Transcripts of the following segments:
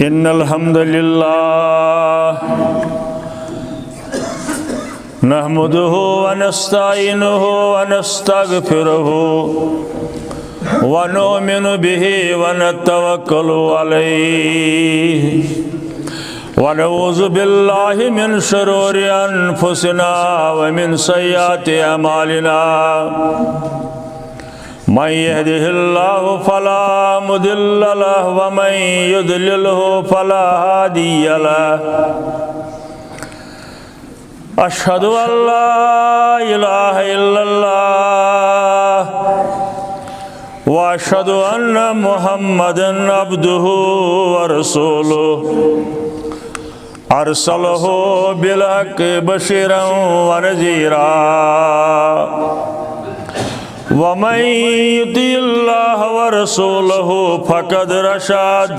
इन्नल हम्दुलिल्लाह नहमदुहु व नस्तईनुहु व नस्तगफिरुहु व नुमिनु बिहि व नतवक्कलु अलैहि व नऊज़ु बिल्लाहि मिन शुरूरि अनफुसिना व मिन सय्यिआति अमालिना मन यहदिहिल्लाहु फला मुदिल्ल लहु व मन युद्लिलहु फला हादिय लहु। अशहदु अल्ला इलाहा इल्लल्लाह व अशहदु अन्ना मुहम्मदन अब्दुहु व रसूलुहु अरसलहु बिल हक़्क़ि बशीरन व नज़ीरा वमन युतिइल्लाह व रसूलहु फ़क़द रशद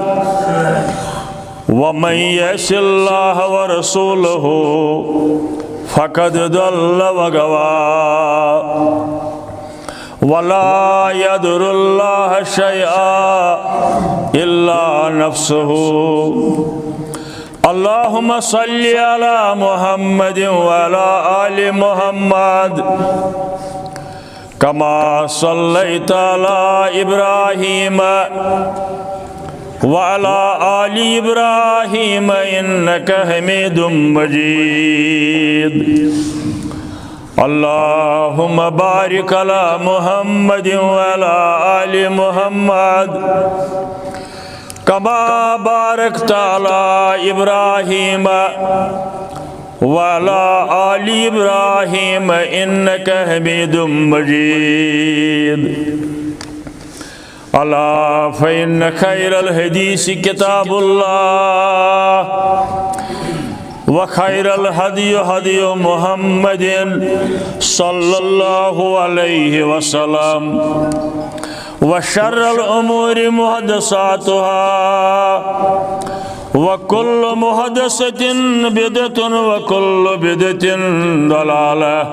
वमन यअसिल्लाह व रसूलहु फ़क़द दल्ल व गवा वला यदुरुल्लाह शयअन इल्ला नफ्सहु। अल्लाहुम्मा सल्लि अला मुहम्मदिन व अला आलि मुहम्मद कमा सल्लैता अला इब्राहीम व अला आलि इब्राहीम इन्नका हमीदुम मजीद। अल्लाहुम्मा बारिक अला मुहम्मदिन व अला आलि मुहम्मद कमा बारकता अला इब्राहीम व अला आलि इब्राहीम इन्नका हमीदुम मजीद। अला फ़इन्न खैरल हदीस किताबुल्लाह व खैरल हदी हदी मुहम्मदिन सल्लल्लाहु अलैहि वसल्लम व शर्रल उमूरि मुहदसातुहा व कुल्लु मुहदसतिन बिदअतुन व कुल्लु बिदअतिन दलालह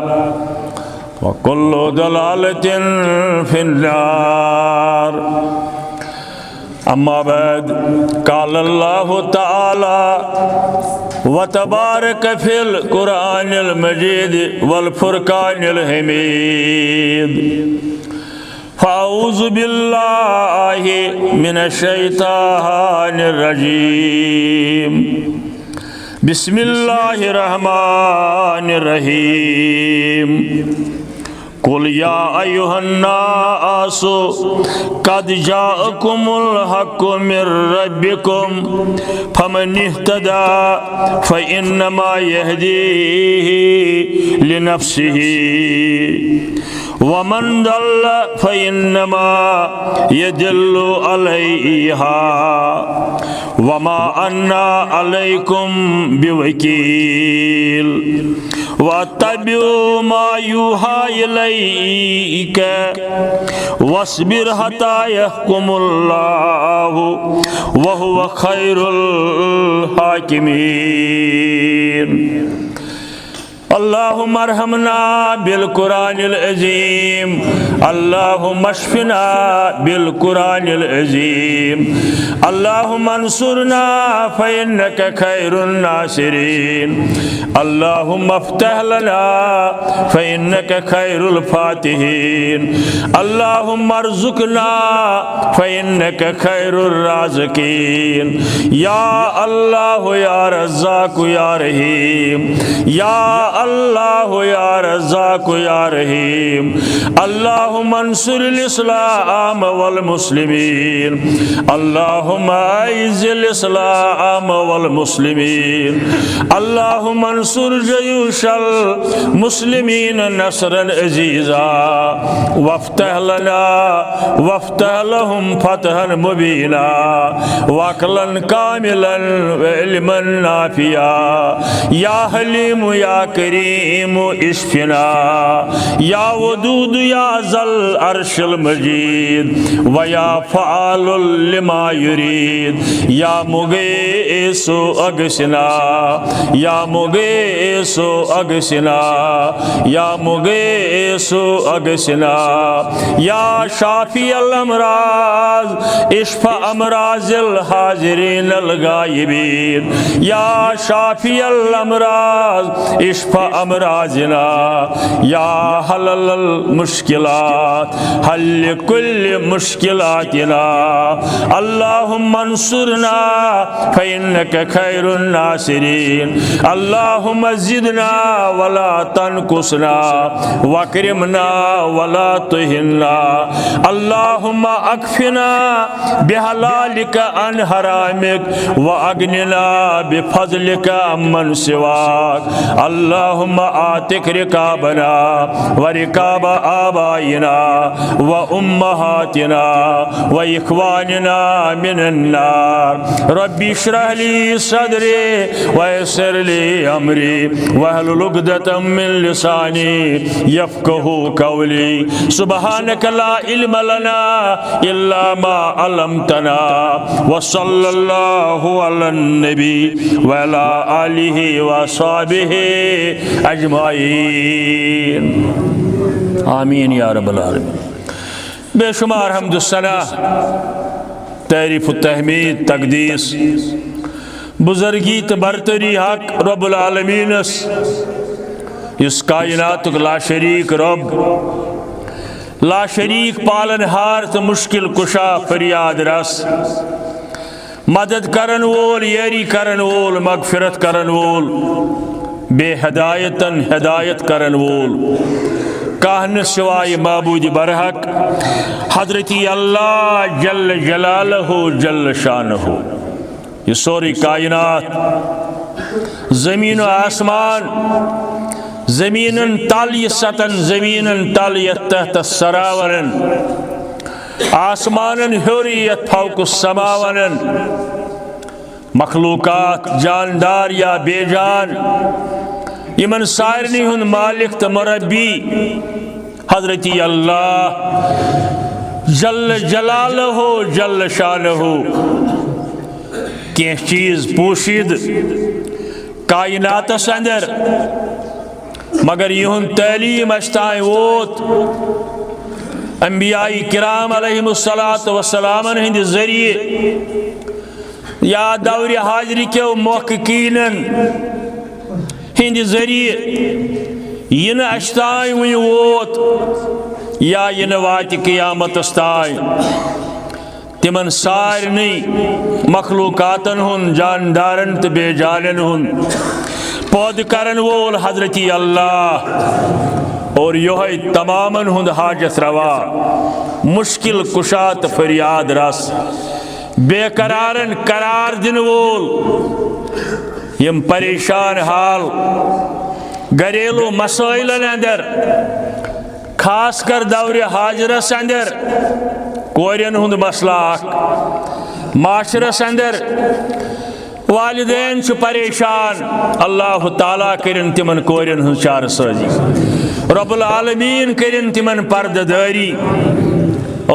व कुल्लु दलालतिन फिन्नार। अम्मा बाद क़ाल अल्लाहु तआला व तबारक फिल कुरानिल मजीद वल फुरकानिल हमीद। फ़अऊज़ु बिल्लाहि मिनश शैतानिर रजीम। बिस्मिल्लाहिर रहमानिर रहीम। कुल या अय्युहन्नासु क़द जाअकुमुल हक़्क़ु मिर रब्बिकुम फमन इह्तदा फ़इन्नमा यहदी लिनफ्सिही वमन दल्ल फ़इन्नमा यदिल्लु अलैहा वमा अन्ना अलैकुम बिवकील। वत्तबिउ मा यूहा इलैका वस्बिर हत्ता यहकुमुल्लाहु व हुवा खैरुल हाकिमीन। अल्लाहुम्मा अरहमना बिल कुरानिल अज़ीम। अल्लाहुम्मा अशफिना बिल कुरानिल अज़ीम। अल्लाहुम्मा अंसुरना फ़इन्नका खैरुन नासिरीन। अल्लाहुम्मा अफ्तह लना फ़इन्नका खैरुल फ़ातिहीन। अल्लाहुम्मा अर्ज़ुक़ना फ़इन्नका खैरुर राज़िक़ीन। या अल्लाह या रज़्ज़ाक़ या रहीम। या अल्लाह या रज़्ज़ाक़ या रहीम। अल्लाहुम्मा अंसुरिल इस्लाम वल मुस्लिमीन। अल्लाहुम्मा अइज़्ज़िल इस्लाम वल मुस्लिमीन। अल्लाहुम्मा अंसुर जयूशल मुस्लिमीन नस्रन अज़ीज़ा वफ्तह लना वफ्तह लहुम फ़तहन मुबीना वअक़लन कामिलन व इल्मन नाफ़िया। या हलीम या करीम करीम इश्फिना या वदूद या ज़ल अर्शिल मजीद व या फ़आलुल लिमा युरीद या मुगीसु अगसिना या मुगीसु अगसिना या मुगीसु अगसिना या शाफी अल अमराज इश्फा अमराजिल हाजिरीन अल गायबीन या शाफी अल अमराज इश्फा अमराजिना या हलल मुश्किलात हल कुल्ल मुश्किलातिना अल्लाहुम्मा अंसुरना फइन्नका खैरुन नासिरीन अल्लाहुम्मा ज़िदना वला तनकुसना वकरिमना वला तुहिन्ना अल्लाहुम्मा अक्फिना बिहलालिका अन हरामिक व अग्निना बिफज़लिका अम्मन सिवाक अल्लाहुम्मा आतिक रिकाबना व रिकाब आबाइना व उम्महातिना व इख्वानिना मिनन नार रब्बी इश्रह ली सदरी व यस्सिर ली अमरी वहलुल उक़दतम मिन लिसानी यफ़क़हू क़ौली सुब्हानक ला इल्म लना इल्ला मा अल्लमतना व सल्लल्लाहु अलन नबी व अला आलिहि व अस्हाबिहि अजमाइन आमीन या रब्बल आलमीन। बेशुमार हम्द सना तारीफ़ तहमीद तक़दीस बुज़ुर्गी तो बरतरी हक रब्बुल आलमीनस इस कायनातुक लाशरीक रब लाशरीक पालनहार तो मुश्किल कुशा फरियाद रस मदद करन वोल यारी करन वोल मगफिरत करन वोल बेहदायतन हिदायत करन वोल काहन सिवाय माबूद बरहक हजरती अल्लाह जल जलालहु जल शानहु। ये सोरी कायनात ज़मीन व आसमान ज़मीनन तल ये सतन ज़मीनन तल ये तहत सरावरन आसमानन ह्योर ये फौक समावरन मखलूकात जानदार या बेजान यमन सारनी हुन मालिक तो मुरब्बी हजरती अल्लाह जल जलालहु जल शानहु। कह चीज पोशीद कायनातस अंदर मगर यहुन तालीम अस्ताय वोत अंबियाई किराम अलैहिमुस्सलातु वस्सलामन हिंद जरिए या दौर हाजरी के मुहक्किकीनन हिंद जरिए इन अस्ताय वोत या इन वात क़यामतस ताय तिमन सारनी मखलूकातन हुन जानदारन तो बेजानन हुन पौध करन वोल हजरती अल्लाह और योह तमामन हुंद हाजत रवा मुश्किल कुशात फरियाद रस बेकरारन करार दिन वोल यम परेशान हाल घरेलू मसाइलन अंदर खास कर दौर हाजरस अंदर कोरियन हुंद मसला माशरस अंदर वालिदैन परेशान अल्लाह ताला करिन तिमन कोरियन हुंद चार साजी रब्बुल आलमीन करिन तिमन पर्ददारी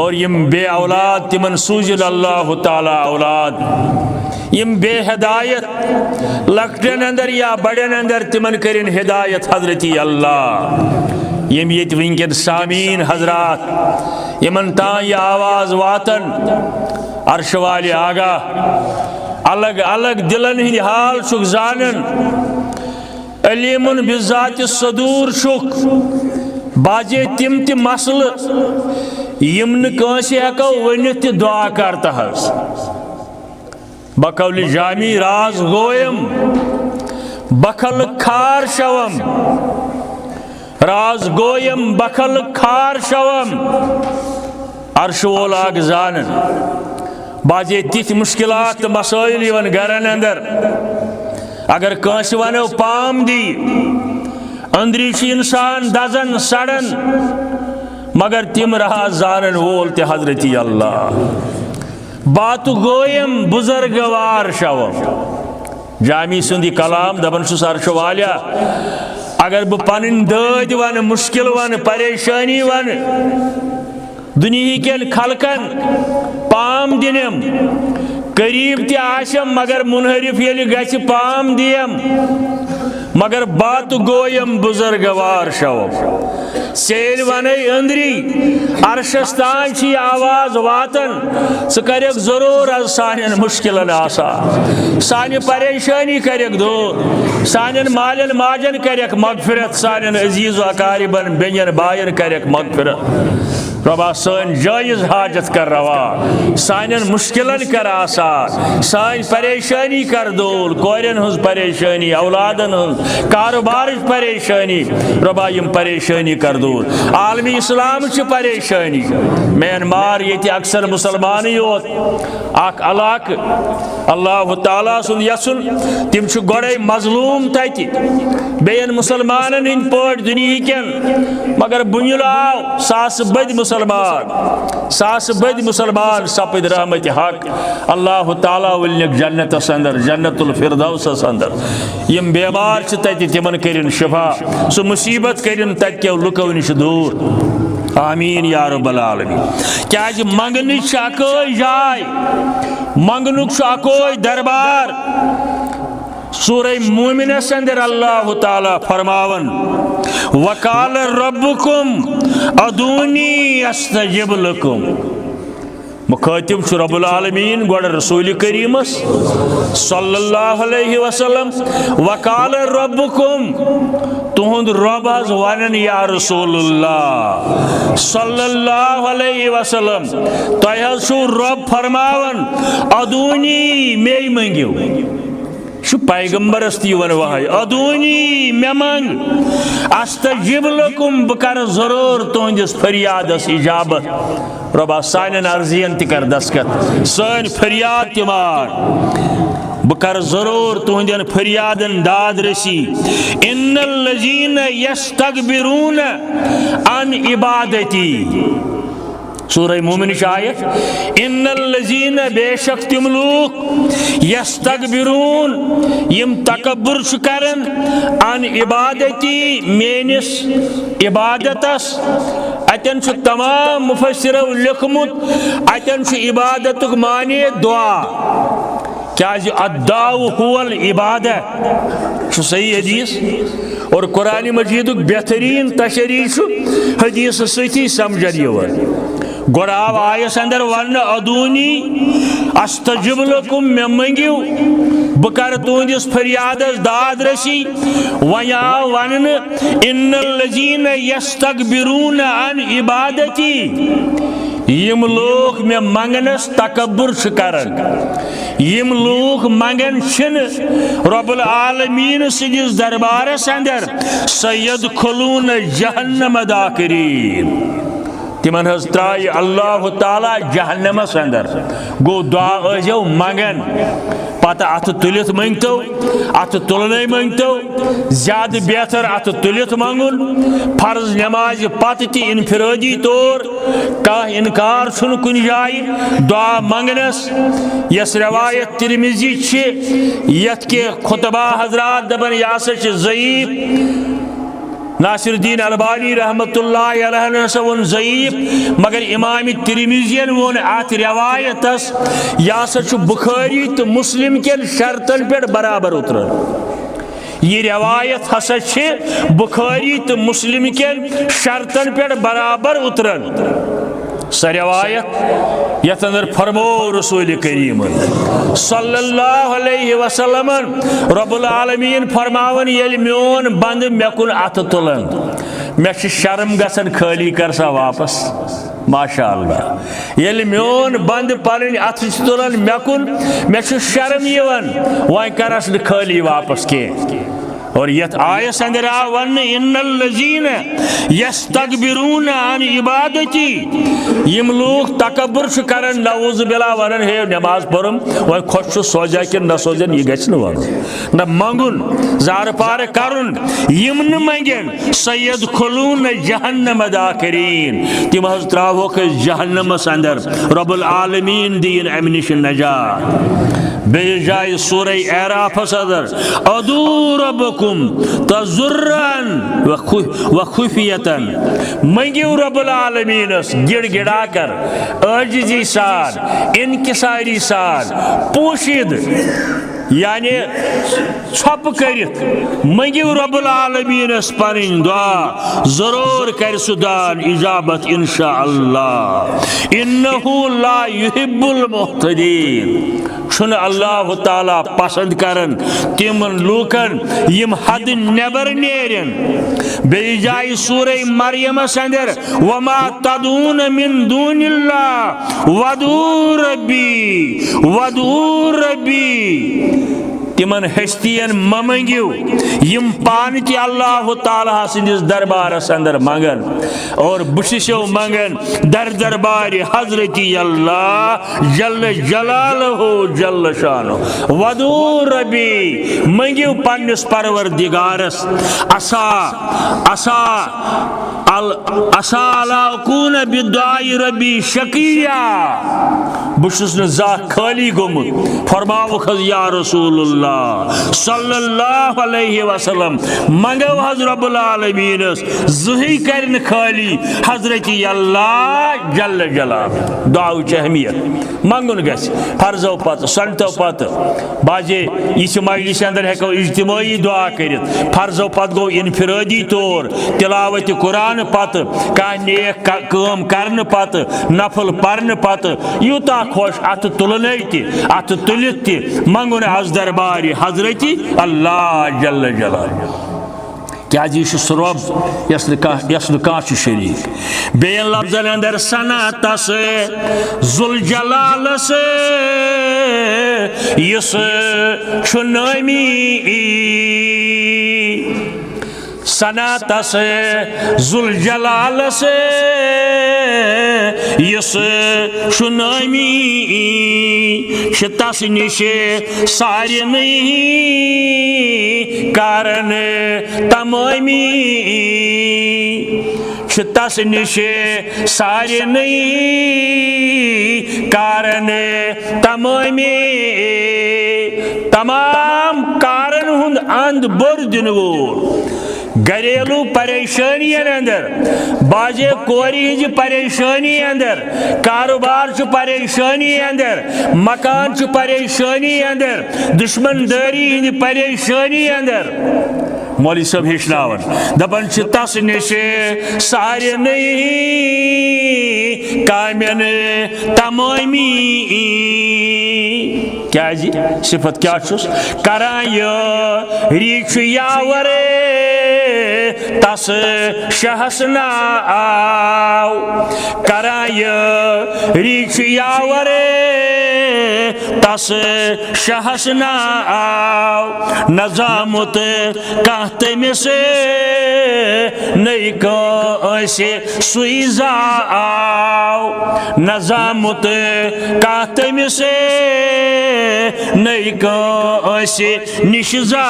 और यम बे औलाद तिमन सूजिल अल्लाह ताला औलाद यम बे हिदायत लकटन अंदर या बड़न अंदर तिमन करिन हिदायत हजरती अल्लाह यम ये विंकन सामीन हजरात यमन ता ये आवाज वातन अर्श वाले आगा अलग अलग दिलन हिंद हाल शुक जानन अलीमुन बिज़ाति सदूर शुक बाजे तिम तिम मसल यम नसे हको वनित दुआ करता हस बकौल जामी राज गोयम बखल खार शवम राज गोयम बखल खार शवम अर्श वोल आग जानन बाजे तिथ मुश्किलात मसाइल यवन गरन अंदर अगर कंस वनो पाम दी अंदरीश इंसान दजन सड़न मगर तिम रहा जानन वोल ते हजरती अल्लाह बात गोयम बुजुर्गवार शवम जामी सुंदी कलाम दबन सुस अर्श वालिया अगर बह पन दद वन मुश्किल वन परेशानी वन दुनिया के खलकन पाम दिनम करीब तम मगर मुनहरिफ ये गि पाम दियम मगर बात गोयम बुजुर्गवार शव सेल वन अंदरी अरशस तान आवाज वातन सह कर जरूर सान मुश्किल सान परेशानी कर दूर सान मालन माजन कर मगफिरत सान अजीज अकारिबन बेन बायन कर मगफिरत रबा सन जायज हाजत कर रवा सान मुश्किलन कर आसान सान परेशानी कर दूर कोरन हज परेशानी औलादन हज कारोबार परेशानी रबा यम परेशानी कर दूर आलमी इस्लाम परेशानी म्यांमार ये अक्सर मुसलमान योत अख इलाक अल्लाह ताला सुन यसन तिम गोड़े मजलूम तत बेन मुसलमान हंद पट दुनिया कन मगर बुनिल आव सास बद मुसलमान सपद रहमत हक अल्लाह ताला वलनिक जन्नतस अंदर जन्नतुल फिरदौसस अंदर यम बेमार तत तिमन करिन शिफा सो मुसीबत करिन तत्यो लुको निश दूर आमीन या रब्बल आलमीन क्या मंगन अकोई जाय मंगनुक अकोई दरबार सूरह मोमिनस अंदर अल्लाह ताला फरमावन वकाल रब्बुकुम अदूनी अस्तजिब लकुम मुखातिब रब्बुल आलमीन गोड़ रसूल करीमस सल्लल्लाहु अलैहि वसल्लम वकाल रब्बुकुम तुहुंद रब हज वनन या रसूलुल्लाह सल्लल्लाहु अलैहि वसल्लम तह हज रब फरमावन अदूनी मे मंगियो पैगम्बरस वन वहाय अदूनी मे मंग अस्तजिब लकुम बह कर जरूर तुहंदिस फरियादस इजाबत रबा सान अर्जियन कर दस्खत सान फरियाद तिमार बह कर जरूर तुहंदन फरियादन दाद रसी इन्नल लजीना यस्तकबिरून अन इबादती सूरह मोमिन आयत इन्नल लजीना बेशक तिम लूक यस्तकबिरून यम तकब्बुर करन अन इबादती मेनिस इबादतस अतन तमाम मुफस्सिरो लिखमुत अतन इबादतुक माने दुआ क्या अद्दाउ हुवल इबादत सही हदीस और कुरान मजीद बेहतरीन तशरीह हदीस सही समझन यवन गोड़ाव आयस अंदर वन अदूनी अस्तजिब लकुम मे मंगियो बह कर तुहंदिस फरियादस दाद रसी वन आव वन इन्नल लजीना यस्तकबिरून अन इबादती यम लोग मे मंगनस तकब्बुर करन यम लोग मंगन रब्बुल आलमीन सिंदिस दरबारस अंदर सयदखुलून जहन्नम दाखिरीन तिमन हज त्राय अल्लाह ताला जहन्नमस अंदर गो दुआ जो मंगन पता अत तुलित मंगतो अत तुलने मंगतो ज्यादा बेहतर अत तुलित मंगुन फर्ज नमाज पत ति इनफिरादी तौर कह इनकार छुन कुन जाय दुआ मंगनस यस रवायत तिरमिजी यत के खुतबा हजरात दबन यासर ज़ईफ नासिरुद्दीन अलबानी रहमतुल्लाहि अलैहि वन ज़ईफ मगर इमाम तिरमिज़ियन वोन अत रवायतस यासर बुखारी तो मुस्लिम के शर्तन पे बराबर उतरन ये रवायत हसा बुखारी तो मुस्लिम के शर्तन पे बराबर उतरन स रवायत यथ अंदर फरमो रसूल करीम सल्लल्लाहु अलैहि वसल्लम रब्बुल आलमीन फरमावन येल म्योन बंद मे कुन अत तुलन मे शर्म गसन खाली कर सा वापस माशाअल्लाह येल म्योन बंद पन अत तुलन मे कुन मे शर्म यवन वन करस खाली वापस के और यत आयस अंदर वन इन्नल लजीना यस्तकबिरून अन इबादती यम लोग तकब्बुर करन नऊज़ बिल्लाह वनन हे नमाज पढ़म वन खुश सोजा कि न सोजन यह गछ वन न मंगुन जार पार करुन यम न मंगन सयदखुलून जहन्नम दाखिरीन तिम हज त्रावोक जहन्नमस अंदर रब्बुल आलमीन दीन अमि निश नजात बेयि जाय सूरह एराफ सदर अदू रब्बकुम तज़ुर्रन व खुफियतन मंगियो रब्बुल आलमीनस गिड़गिड़ा कर आजिज़ी सान इनकिसारी सान पोशीद यानी छप कर मंगियो रब्बुल आलमीनस पनिन दुआ जरूर कर सुदान इजाबत इंशाअल्लाह इन्नहु ला युहिब्बुल मुहतदीन छुन अल्लाह ताला पसंद करन तिमन लूकन यम हद नेबर नेरन बेयि जाय सूरह मरियम अंदर वमा तदून मिन दूनिल्लाह वदू रब्बी तिमन हस्तियन मंगियो यम पान कि अल्लाह ताला सिंदिस दरबारस अंदर मंगन और बुशिशो मंगन दरबार हजरती अल्लाह जल्ल जलालहु जल्ल शानो वदू रबी मंगियो पन्निस परवरदिगारस असा ला अकून बिदुआई रबी शकिया बुशुस न जा खाली गोमुत फरमाओ खज या रसूलुल्लाह सल्लल्लाहु अलैहि वसल्लम मंगो हज रब्बुल आलमीनस जुही करन खाली हजरती अल्लाह जल्ल जलाल दुआउ अहमियत मंगुन गस फर्जो पत संतो पत बाजे इस मजलिस अंदर हेको इज्तिमाई दुआ करित फर्जो पत गो इनफिरादी तौर तिलावत कुरान पत का नेक काम करन पत नफल परन पत यूता खुश अत तुलने अत तुलित मंगुन हज दरबार हजरती अल्लाह जल्ल जलाल क्या जी रब यस शरीक बेन लफ्जन अंदर सनात जुल जलाल यस नामी सनात जुल जलाल यस नामी तस निश सारे कारण तमामी तस निश सारे कारण तमामी तमाम कारण हुंद अंद बोर दिन वोल घरेलू परेशानी अंदर बाजे कोरी हिज परेशानी अंदर कारोबार परेशानी अंदर मकान परेशानी अंदर दुश्मनदारी हिंद परेशानी अंदर मौलवी साहब हेचनावन दपन तस निश सारे कामन तमामी क्या जी सिफत क्या करान रीच यावर तस शहस नाव कराय रीच यावर तस शहस नाव नजामुत कह तमिस नई कंसे सुईजा आव नजामुत कह तमिस नई कंसे निशजा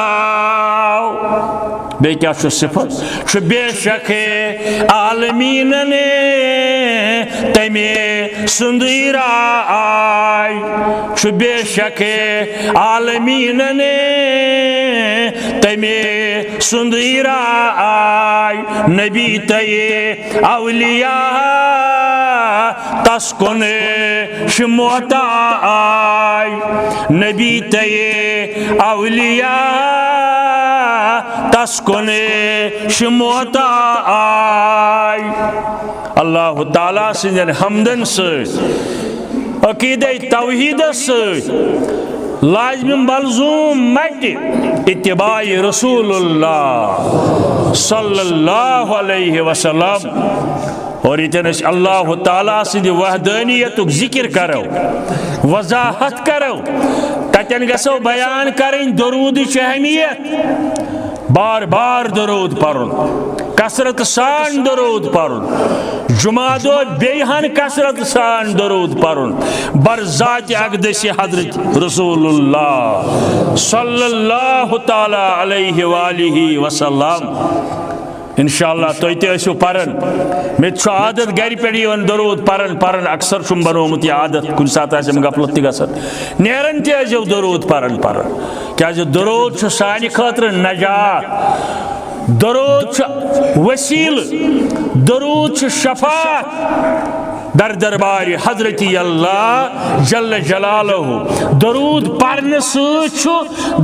आव बे क्या सिफत बेशक आलमीन ने तमे सुंदरा आय बेशक आलमीन ने तमे सुंदरा आय नबी तये अवलिया तस्कुन शुमोता आय नबी तये अवलिया तस्कुने शुमोता आय अल्लाह ताला सिंदन हमदन अकीदे तौहीद लाज़िम मलज़ूम मट इत्तिबाई रसूलुल्लाह सल्लल्लाहु अलैहि वसल्लम और इतने अल्लाह ताला सिंद वहदानियत जिक्र करो वजाहत करो तन गसो बयान करें दरूद अहमियत बार बार दरूद पढ़ुन कसरत सान दरूद पढ़ुन जुमा दो बेहन कसरत सान दरूद पढ़ुन बरज़ात अक़दस हज़रत रसूलुल्लाह सल्लल्लाहु ताला अलैहि वालिहि वसल्लम इंशाअल्लाह तुम तु पान मे आदत गर पे दरूद पान अक्सर बनोमुत यह आदत कुछ सात गफलत नेरन तजो दरूद पान क्या दरूद सान खतर नजात दरूद वसील दरूद शफात दर दरबार हजरत अल्लाह जल्ल जलालहु दरूद पारने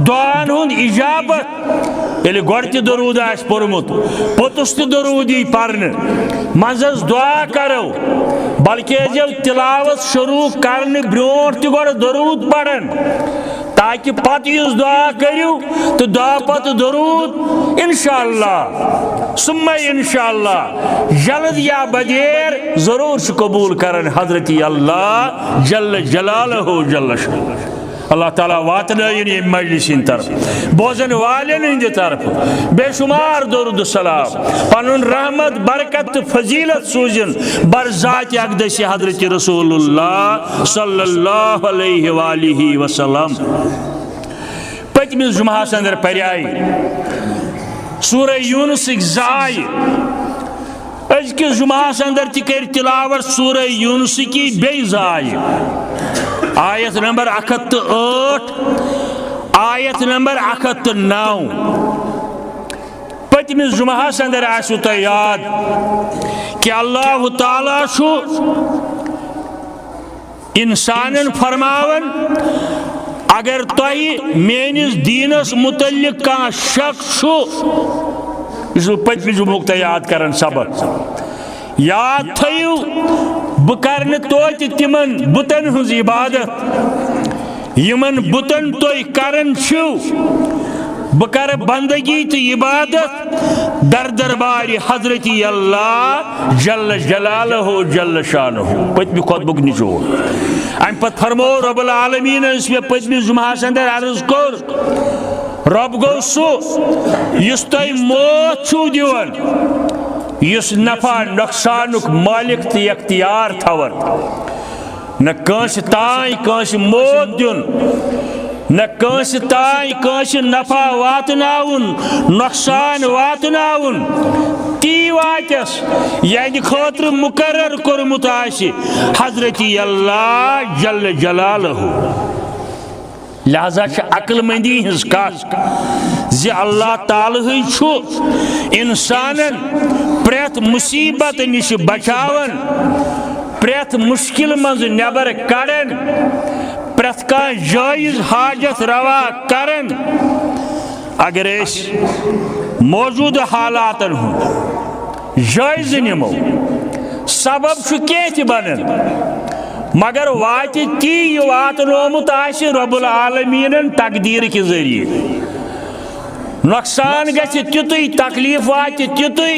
दुआन हुंद इजाबत ये गोड़ दरूद पोर्मुत पोतुस दरूद पारने मजस दुआ करो बल्कि जब तिलावत शुरू करने ब्रोट गोड़ दरूद पढ़न ताकि पत दुआ करू तो दुआ पत दरूद इंशाअल्लाह सुम्मा इंशाअल्लाह जल्द या बदेर जरूर कबूल करन हजरत अल्लाह जल्ल जलालहु जल्ल शाह अल्लाह ताला वातन मजलिस तरफ बोजन वालन हंद तरफ बेशुमार दरूद सलाम पनुन रहमत बरकत फजीलत सूजन बर जात अक़दस हजरत रसूलुल्लाह सल्लल्लाहु अलैहि वसल्लम पतमिस जुमहस अंदर पर्याय सूरह यूनुस जाय अजकिस जुमहस अंदर कर तिलावत सूरह यूनुस की बे जाय आयत नंबर 108 आयत नंबर 109 पतमिस जुमहस अंदर आसु तो याद कि अल्लाह ताला छु इंसानन फरमावन अगर तुह मेनिस दीनस मुतल्लिक का शक छु पतमि जुमुक याद करन सबक याद थयु बह कर तोत तिमन बुतन हज इबादत यमन बुतन तुह करन छु बह कर बंदगी तो इबादत दर दरबार हजरत अल्लाह जल्ल जलालहु जल्ल शानहु पतमि खुतबुक निचोड़ अम पत फरमो रब्बुल आलमीन मे पतमि जुमहस अंदर अर्ज कोर रब गो सह तुह मौत छु दिवन युस नफा नुकसानुक मालिक तो इख्तियार थवन न कंस ताई कंस मौत दिन न कंस ताई कंस नफा वातनाउन नुकसान वातनाउन ती वातस याद खतर मुकर्रर कोरमुत आसि हजरत अल्लाह जल्ल जलालहु लिहाजा अक्लमंदी हज कथ जे अल्लाह ताला छु इंसानन प्रेत मुसीबत निश बचावन प्रेत मुश्किल मज नेबर कड़न प्रेत का जायज हाजत रवा करन अगर मौजूद हालातन हुंद जायज निमो सबब छु केथ बनन मगर वात ती वातनोमुत आसि रब्बुल आलमीनन तकदीर के जरिए नुकसान गछि तितुई तकलीफ वात तितुई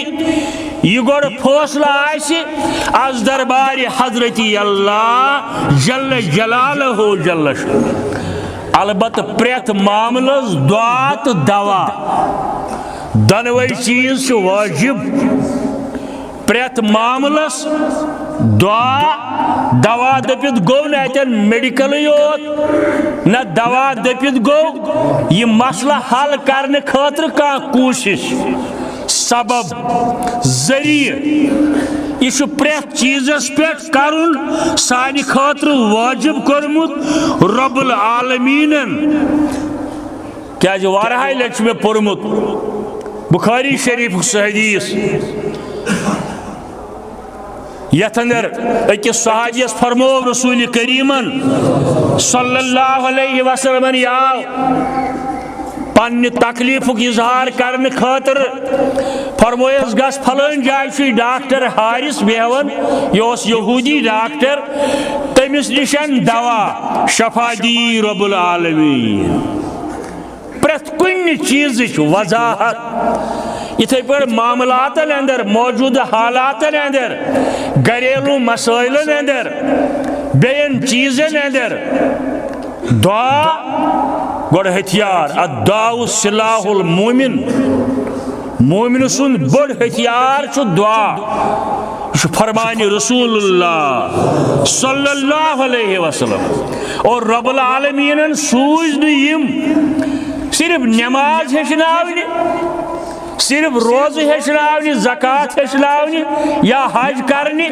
यह गोड़ फैसला आसि आज दरबार हजरत अल्लाह जल्ल जलालहु जल्ल शाह अलबत प्रेत मामलस दुआ तो दवा दनवे चीज वाजिब प्रेत मामलस दुआ दवा दपित गो न मेडिकल योत न दवा दपित गो यह मसला हल करने खतर का कोशिश सबब जरिए यह प्रेत चीजस पे करुन सानि खतर वाजिब कोरमुत रब्बुल आलमीनन क्या वारहाय लट मे पोर्मुत बुखारी शरीफ हदीस यथ अंदर अकिस सहाबियस फरमो रसूल करीमन सल्लल्लाहु अलैहि वसल्लम आव पन्ने तकलीफुक इजहार करने खतर फरमोयस गस फलन जाय डॉक्टर हारिस बेहवन यह यहूदी डॉक्टर तमिस निशन दवा शफा दी रब्बुल आलमीन प्रत कुन चीज वजाहत इथे पे मामलातन अंदर मौजूद हालातन अंदर घरेलू मसाइलन अंदर बेन चीजन अंदर दुआ गोड़ हथियार अद्दाउ सिलाहुल मोमिन मोमिन सुन बड़ हथियार छु दुआ फरमान रसूलुल्लाह सल्लल्लाहु अलैहि वसल्लम और रब्बुल आलमीन सूज न यिम सिर्फ नमाज हेचनावने सिर्फ रोज़ हेचनावनि, ज़कात हेचनावनि या हज करनि,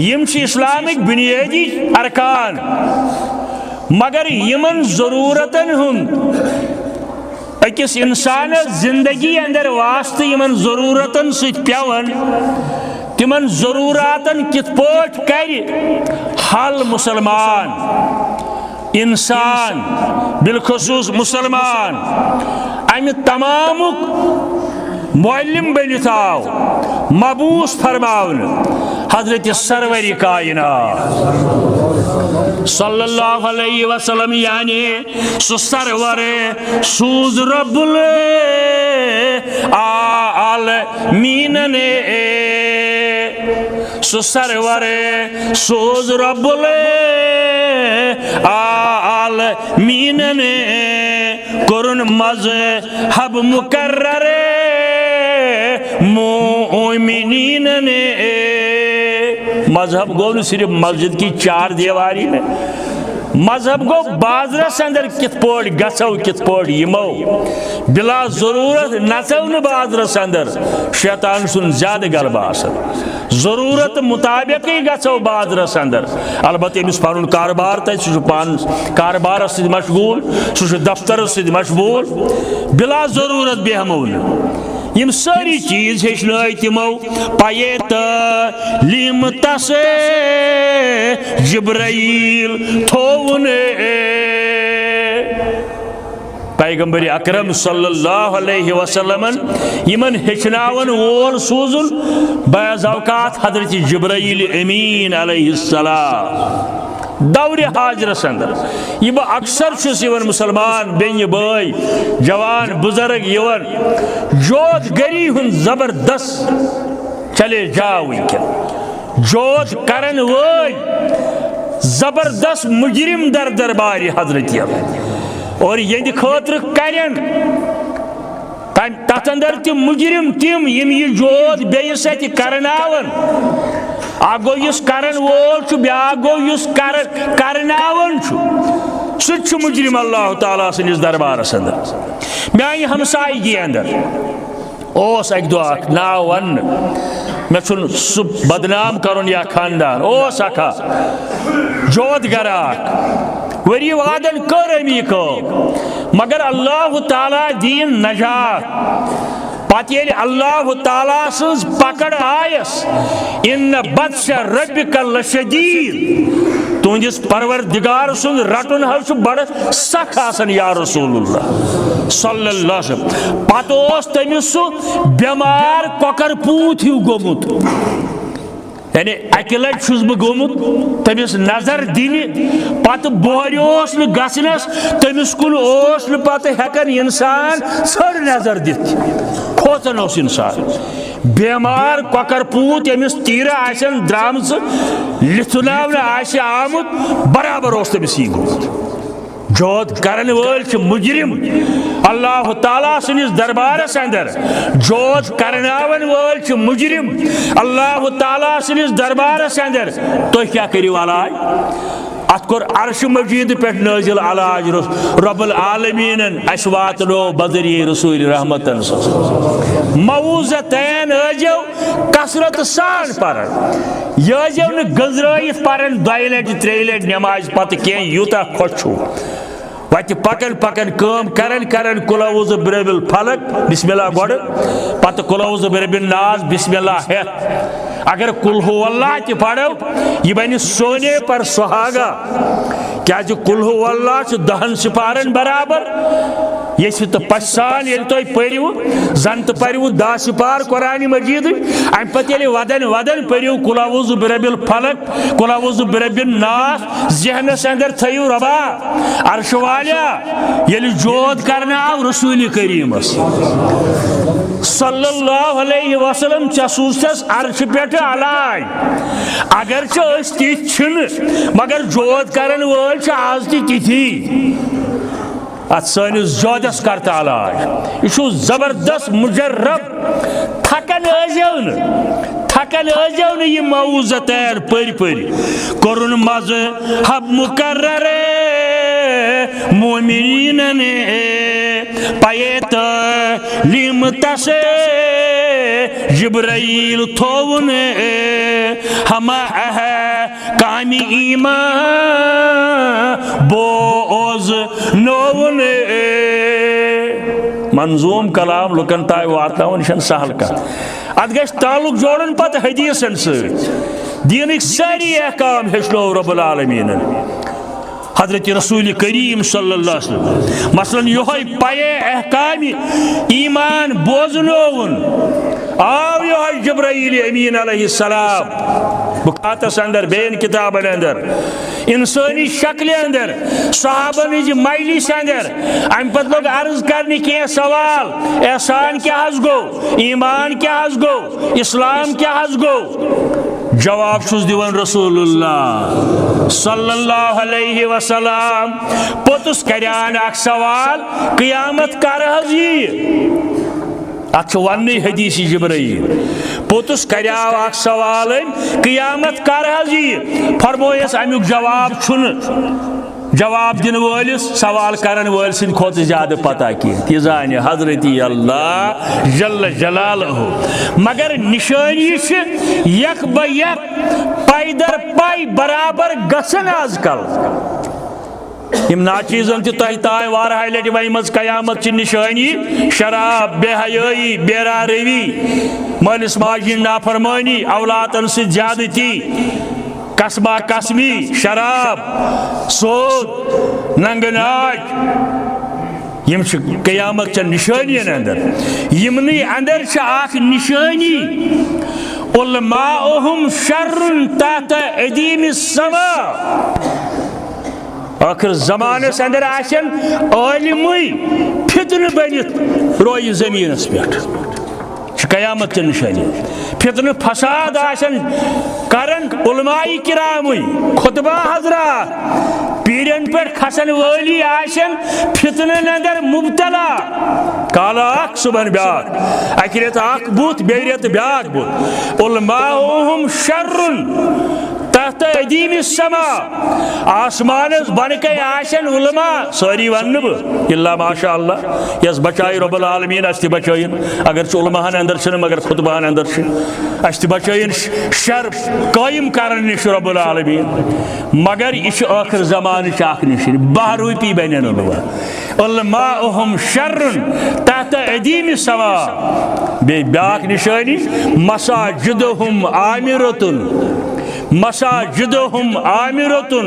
यम छ इस्लामिक बुनियादी अरकान, मगर यमन ज़रूरतन हुंद अकिस इंसान जिंदगी अंदर वास्ते यमन ज़रूरतन सत पेवन, तिमन ज़रूरातन कित पट कर हल मुसलमान इंसान, बिलखुसूस मुसलमान अमि तमामुक मुअल्लिम बनित आव, मबूस फरमावन हजरत सरवरी कायनात सल्लल्लाहु अलैहि वसल्लम, यानी सु सरवर सूज रब्बुल आलमीन ने, सु सरवर सूज रब्बुल आलमीन ने कुरन मज़हब मुकर्रर मोमिनीन ने। मजहब गो न सिर्फ मस्जिद की चार दीवारी में, मजहब गो बाजरस अंदर कित पट गो, कित पट यमो बिला जरूरत नचो न बाजरस अंदर, शैतान सुन ज्यादा गलबा आसन, जरूरत मुताबिक गो बाजरस अंदर। अलबत्ते अमिस पन कारबार तक सह पान कारबार सत मशगूल, सह दफ्तर सत मशगूल, बिला जरूरत बेहमो न। यम सारी चीज हेचन तमो पाये तलीम तस जिब्राइल थोवन पैगंबर अकरम सल्लल्लाहु अलैहि वसल्लम यमन हेचनावन वोल सूजुन बाज़ औकात हजरत जिब्राइल अमीन अलैहिस्सलाम दौर हाजरस अंदर। यह बह अक्सर यवन मुसलमान बेन भाई जवान बुजुर्ग यवन जोत गरी हुन जबरदस्त चले जाओ वनकन, जोत करन वोल जबरदस्त मुजरिम दर दरबार हजरत और यद खतर करन तथ अंदर तम मुजरिम तम यम यह जोत बेयस सत करनावन, गो इस करन वोल ब्या गो इस करनावन सह मुजरिम अल्लाह ताला सनिस दरबारस अंदर। म्यान हमसायगी अंदर ओस अक दो नाव वन, मे सह बदनाम करुन या खानदान, ओस अखा जोत गर वरी वादन कर अमी को, मगर अल्लाह ताला दीन नजात। पत ये अल्लाह ताला सज पकड़ आयस, इन बत्श रब्बिक लशदीद, तुंदिस परवरदिगार सुन रटुन हव बड़ सख आसन या रसूलुल्लाह सल्लल्लाहु अलैहि वसल्लम। पत ओस तमिस बेमार कोकर पूत हिव गोमुत, यानी अकि लट बह गोमुत तमिस नजर दिन, पत बोहर गसनस तमिस कुन पत हेकन इंसान सर नजर दित, खोचन इंसान बेमार कोकर पूत यमिस तीर आसन द्राम लिथुनावन आमुत बराबर तमिस यह गोमुत। जोत करन वोल मुजरिम अल्लाह ताला सनिस दरबारस अंदर, जोत करनावन वोल मुजरिम अल्लाह ताला सनिस दरबारस अंदर। तो क्या करियो अलाज, अत कोर अर्श मजीद पे नाजिल अलाज रब्बुल आलमीन अस वातनो बजरिये रसूल रहमतन मऊज़तैन अजो कसरत सान परन, यजो न गजरायित परन 2 लट 3 लट नमाज पत कह यूता खुश वत पकन पकन कम करन करन कुलौज़ बिरबिल फलक बिस्मिल्लाह गोड, पत कुलौज़ बिरबिल नास बिस्मिल्लाह हेत। अगर कुल हु अल्लाह त पढ़ो यह बन सोने पर सुहागा, क्या कुल हु अल्लाह 10 सिपारन बराबर। ये तो पसान ये तुम परू जन तो परू 10 सिपार कुरान मजीद, अम पे वदन वदन परू कुलौज़ बिरबिल फलक कुलौज़ बिरबिल नास, जहनस अंदर थयु रबा अर्श वालिया ये जोत करना आव रसूल करीमस सल्लल्लाहु अलैहि वसल्लम चसूस अर्श पे अलाज। अगर तिथ मगर जोत करन वोल आज तिथि अत सनिस जोदस करता अलाज। यह जबरदस्त मुजर्रब थकन थकन यह मऊज़तैन पर कुरन मज़हब मुकर्रर मोमिनीन ने पाए तालीम तसे जिब्राइल थोवन हम कामी ईमान बोज नोवन मंजूम कलाम लुकन ताय वातावन छन सहल का अत गश ताल्लुक जोड़न पत हदीसन सत दीनिक सारी अहकाम हेचनो रब्बुल आलमीन हजरत रसूल करीम सल्लल्लाहु अलैहि वसल्लम मसलन योहै पाए अहकाम ईमान बोजनोवन आव योहै जिब्राइल अमीन अलैहिस्सलाम बुखातस अंदर बेन किताबन अंदर इंसानी शक्ल अंदर सहाबन मजलिस अंदर अम पत लोग अर्ज करने के सवाल एहसान क्या हज गो ईमान क्या हज गो इस्लाम क्या हज गो जवाब छुस दिवन रसूलुल्लाह सल्लल्लाहु अलैहि वसल्लम पोतुस करयान अख सवाल क़यामत कर हज अच्छा वन हदीस जिब्राइल पोतुस कर्याव अख सवाल क़यामत कर हज फरमोयस अमुक जवाब छुन जवाब दिन वलिस सवाल करन वल सिन खोत ज्यादा पता की जान हजरत अल्लाह जल्ल जलालहु मगर निशानी यक बयक पाई दर पाई बराबर गसन आजकल यम नाचीजन ताय वारह लट वम कयामत निशानी शराब बेहयाई बेरारवी मालिस माजी नाफरमानी औलादन से ज्यादती कसबा कसमी शराब सोद नंगनाच यम कयामत च निशानियन अंदर यमनी अंदर च आख निशानी उलमाउहुम शर्रुन तहत अदीमिस समा आखिर जमानस अंदर आशन आलिमुई फितन बनित रोय जमीनस पे कयामत च निशानी फितन फसाद आशन करन उलमाई किरामुई खुतबा हजरात पीरन पर खसन वली आशन फितनन अंदर मुब्तला काला सुबन ब्याक अखिरत आक बूत बेरियत ब्याक बूत उलमाउहुम शर्रुन तहत अदीमिस समा आसमानस बनके आशन उलमा सारी वन इल्ला माशा अल्लाह यस बचाई रब्बुल आलमीन अस बचाइन अगर उलमाहन अंदर छ मगर खुतबाहन अंदर अस बचाइन शर कायम करन निश रब्बुल आलमीन मगर यह आखिर जमान अख निशानी बहरूपी बन उलमाउहुम शर्रुन तहत अदीमिस समा बे ब्याक निशानी मसाजिदुहुम आमिरतुन मसाजिदुहुम आमिरतुन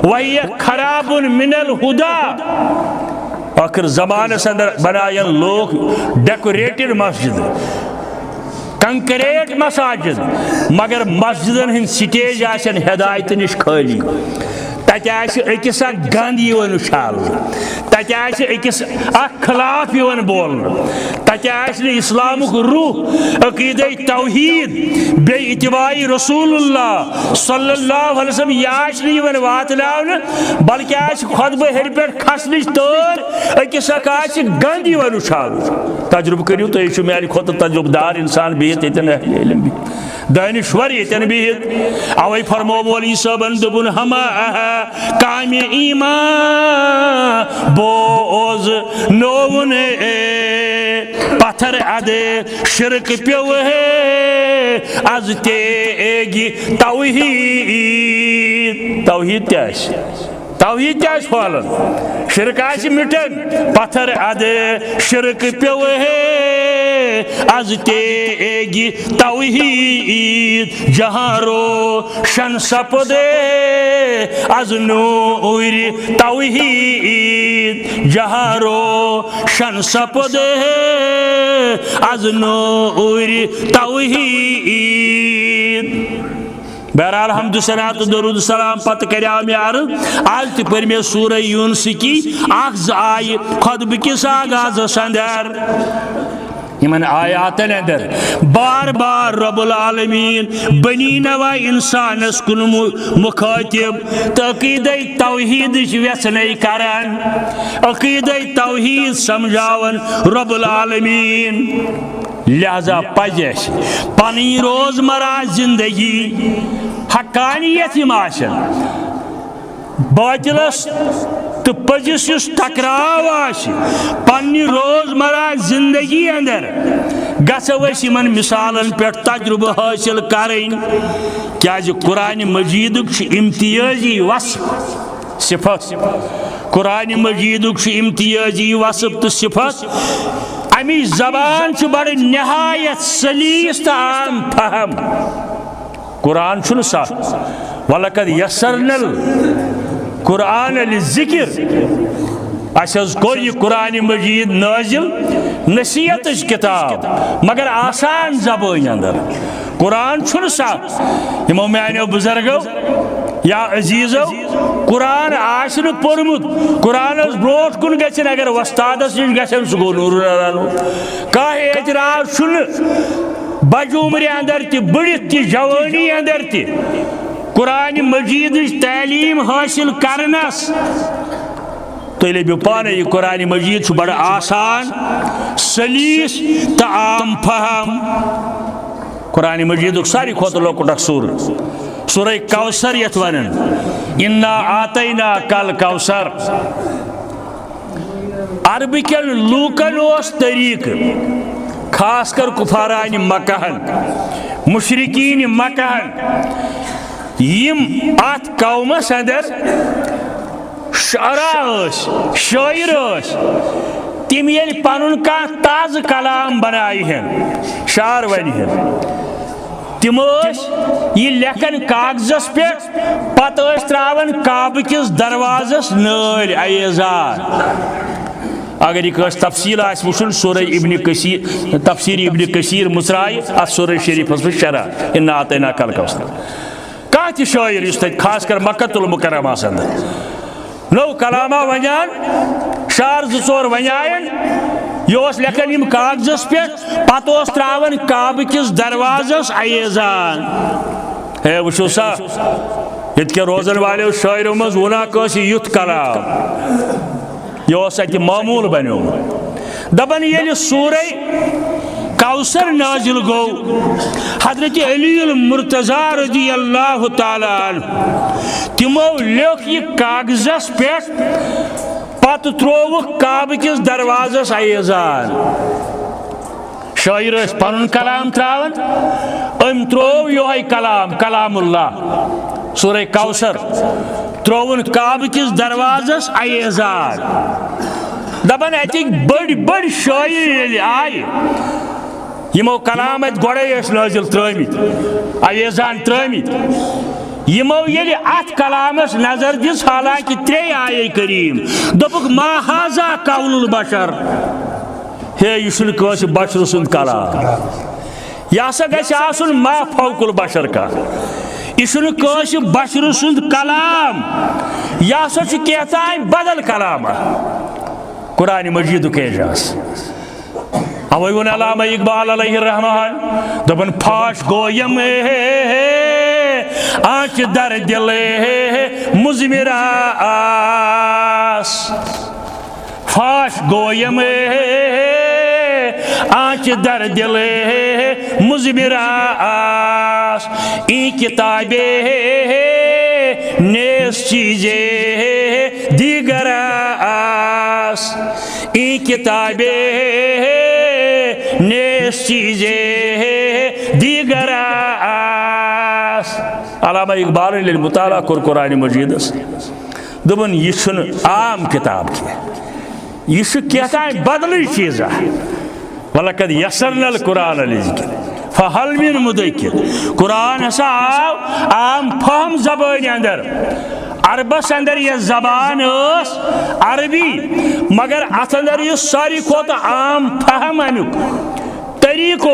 वहिय खराबुन मिनल हुदा आखिर जमानस अंदर बनायन लोग डेकोरेटेड मस्जिद कंक्रीट मसाजिद मगर मस्जिदन हिंद स्टेज आसन हिदायत निश खाली तत अकिस गंद उछाल तत अकिस खिलाफ बोल तत इस्लामुक रूह अकीद तौहीद बे इत्तिबाई रसूलुल्लाह सल्लल्लाहु अलैहि वसल्लम यह वातलावन बल्कि खुतबा हेर पे खसन तर अकिस गंद उछाल तजुर्बह करू तुम मेरे खुद तजुर्बदार इंसान बिहित दानिश्वर यन बिहित अवै फरमो वोल सबन दुबुन हम कामे ईमान बोज नोवन पत्थर अदे शिरक प्यो है आज तेगी तौहीद तौहीद तौहीद क्या फलन शिरक मिटन पत्थर अदे शिरक प्यो है आज तेगी तौहीद जहाँ रोशन सपदे आज नूर तौहीद जहाँ रोशन सपदे आज नूर तौहीद बहरहाल हमदु सलात दरूद सलाम पत कर्या मे अर्ज आज त पर मे सूरह यूनुस की अख आय खुतब किस आगाज़ अंदर इन आयातन अंदर बार बार रब्बुल आलमीन बनी नवा इंसानस कुन मुखातिब अकीद तौहीद व्यसन करान अकीद तौहीद समझावन रब्बुल आलमीन लिहाजा पज पनी रोजमर्रा जिंदगी हक्कानियत बातिलस तो पजिस युस टकराव पन्नी रोजमर्रा जिंदगी अंदर गसो यमन मिसालन पे तजुर्बा हासिल करें क्या कुरान मजीद इम्तियाजी वसफ सिफत कुरान मजीद इम्तियाजी वसफ तो सिफत अमी जबान बड़ नहायत सलीस तो आम फहम कुरान सा वलकद यस्सरनल कुरान लिज़िक्र अस कोर यह कुरान मजीद नाजिल नसीहत किताब मगर आसान जबान अंदर कुरान सा यमो मानो बुजुर्गो या अजीजो कुरान आसन पोरमुत कुरान ब्रोट कुन गन अगर वस्तादस नश गन सह गो नूर कह एतराज बज उम्र अंदर बढ़ित जवानी अंदर कुरान मजीद तालीम हासिल करनस तो लभ्यू पान यह कुरान मजीद बड़ आसान सलीस तो आम फहम कुरान मजीद सारी खुद लोकुट सूर सूरह कौसर यथ वनन इन्ना आतैना कल कौसर अरबिकन लूकन तरीक खासकर कुफारान मकहन मुशरिकीन मकहन यम अत कौमस अंदर शरा शायर तिम ये पन कह ताज कलाम बनायन शार वन तिम यह लेखन कागजस पे पत त्रावन काब किस दरवाजस नल अयजार अगर यह तफसील वुन सूरह इब्न कसीर तफसीर इब्न कसीर मुसराय अत सूरह शरीफस पे शरह इन्ना आतैना कल कौसर कह त शायर खासकर मक्कतुल मुकर्रमास अंदर नो कलामा वनान शार जोर वनायन यह लेखन यम कागजस पे पत त्रावन काब किस दरवाजस अयजान है वो सा ये रोजन वाले शायरों मज वना युथ कलाम यह मामूल बनो दपन ये सूरह कौसर नाजिल गो हजरत अली मुर्तजा रज़ी अल्लाह ताला अन्हु तिमो लिख यह कागजस पे पत त्रोव काब किस दरवाजस अयजान शायर पन कलाम त्रावन अम त्रोव योह कलाम कलामुल्लाह सूरह कौसर त्रोवन काब किस दरवाजस अयजान दपन अतिक बड़ बड़ शायर आय यमो कलाम गोड़े नाजिल त्रमित अयजान त्रमित यमो ये अत कलामस नजर दिस हालांकि त्रे आये करीम दोपुक मा हाजा कौलुल बशर हे यह बशर सुंद कलाम यह हसा गुन मा फौकुल बशर का यह बशर सुंद कलाम यह हसा कहतान बदल कलाम कुरान मजीद एजाज अवे वन अल्लामा इकबाल अलैहिर्रहमान दपन फाश गोयम आँच दर दिल मुजमिरा आस फाश गोयम आँच दर दिल मुजमिरा आस ई किताबे नेस चीजे दीगर आस ई किताबे नेस चीजे दीगर आस अल्लामा इकबाल ने मुताला कोर कुरान मजीद दोपन यह आम किताब की यह कहतान बदल चीज़ा वलकद यस्सरनल कुरान लिज़िक्र फहल मिन मुदक्किर कुरान हसा आव आम फहम जबान अंदर अरबस अंदर यह जबान अरबी मगर अत अंदर यह सारी खुद आम फहम अमुक तरीक